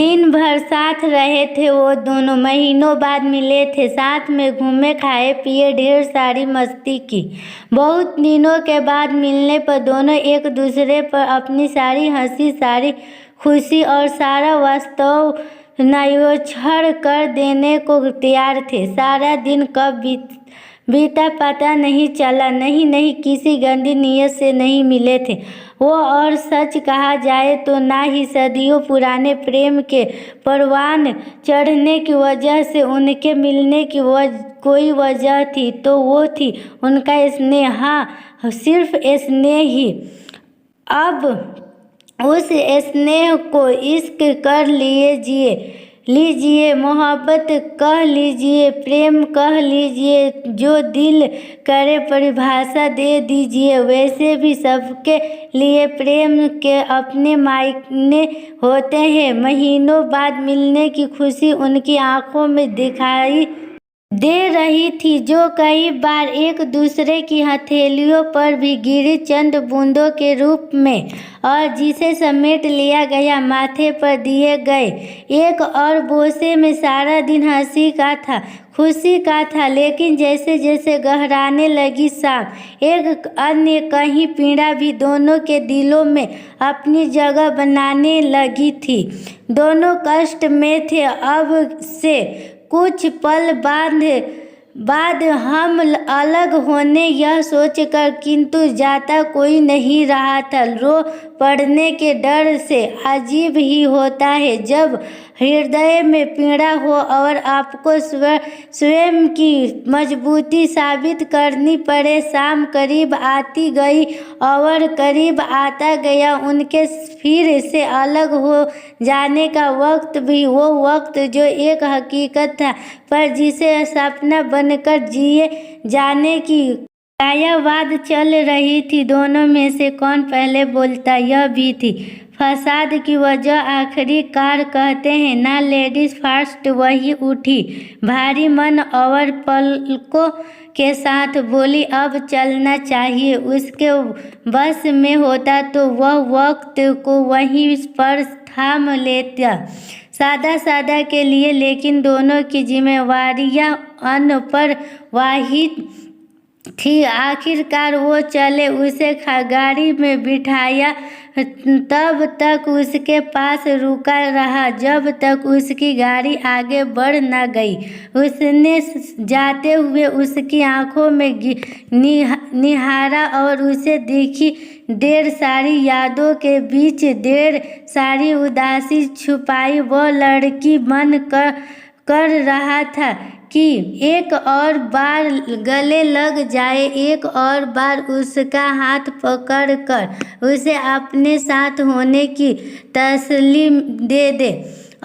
दिन भर साथ रहे थे वो दोनों, महीनों बाद मिले थे, साथ में घूमे, खाए पिए, ढेर सारी मस्ती की। बहुत दिनों के बाद मिलने पर दोनों एक दूसरे पर अपनी सारी हंसी, सारी खुशी और सारा वास्तव न्योछावर कर देने को तैयार थे। सारा दिन कब बीता पता नहीं चला। नहीं किसी गंदी नीयत से नहीं मिले थे वो, और सच कहा जाए तो ना ही सदियों पुराने प्रेम के परवान चढ़ने की वजह से उनके मिलने की कोई वजह थी तो वो थी उनका स्नेह। हाँ, सिर्फ स्नेह ही। अब उस स्नेह को इश्क कर लीजिए, मोहब्बत कह लीजिए, प्रेम कह लीजिए, जो दिल करे परिभाषा दे दीजिए। वैसे भी सबके लिए प्रेम के अपने मायने होते हैं। महीनों बाद मिलने की खुशी उनकी आंखों में दिखाई दे रही थी, जो कई बार एक दूसरे की हथेलियों पर भी गिरी चंद बूंदों के रूप में, और जिसे समेट लिया गया, माथे पर दिए गए एक और बोसे में। सारा दिन हंसी का था, खुशी का था, लेकिन जैसे जैसे गहराने लगी शाम, एक अन्य कहीं पीड़ा भी दोनों के दिलों में अपनी जगह बनाने लगी थी। दोनों कष्ट में थे। अब से कुछ पल बाद हम अलग होने यह सोचकर, किंतु जाता कोई नहीं रहा था। रो पड़ने के डर से। अजीब ही होता है जब हृदय में पीड़ा हो और आपको स्वयं की मजबूती साबित करनी पड़े। शाम करीब आती गई और करीब आता गया उनके फिर से अलग हो जाने का वक्त भी, वो वक्त जो एक हकीकत था पर जिसे सपना बनकर जिए जाने की कायावाद चल रही थी। दोनों में से कौन पहले बोलता, यह भी थी फसाद की वजह। आखिरकार कहते हैं ना, लेडीज फर्स्ट। वही उठी भारी मन और पलकों के साथ बोली, अब चलना चाहिए। उसके बस में होता तो वह वक्त को वहीं पर थाम लेता, सादा के लिए। लेकिन दोनों की जिम्मेवारियां अनपरवाही थी। आखिरकार वो चले, उसे गाड़ी में बिठाया, तब तक उसके पास रुका रहा जब तक उसकी गाड़ी आगे बढ़ न गई। उसने जाते हुए उसकी आंखों में निहारा और उसे दिखी ढेर सारी यादों के बीच ढेर सारी उदासी छुपाई। वह लड़की मन कर रहा था कि एक और बार गले लग जाए, एक और बार उसका हाथ पकड़कर उसे अपने साथ होने की तसल्ली दे दे,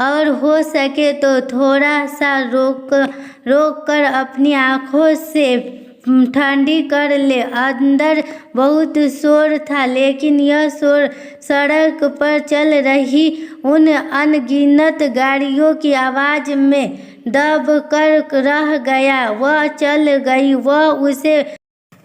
और हो सके तो थोड़ा सा रोक कर अपनी आंखों से ठंडी कर ले। अंदर बहुत शोर था, लेकिन यह शोर सड़क पर चल रही उन अनगिनत गाड़ियों की आवाज में दब कर रह गया। वह चल गई। वह उसे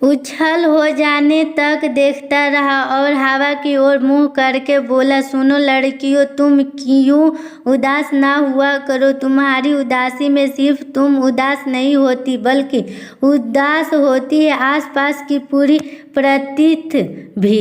उछल हो जाने तक देखता रहा और हवा की ओर मुंह करके बोला, सुनो लड़कियों, तुम क्यों उदास ना हुआ करो। तुम्हारी उदासी में सिर्फ तुम उदास नहीं होती, बल्कि उदास होती है आसपास की पूरी प्रकृति भी।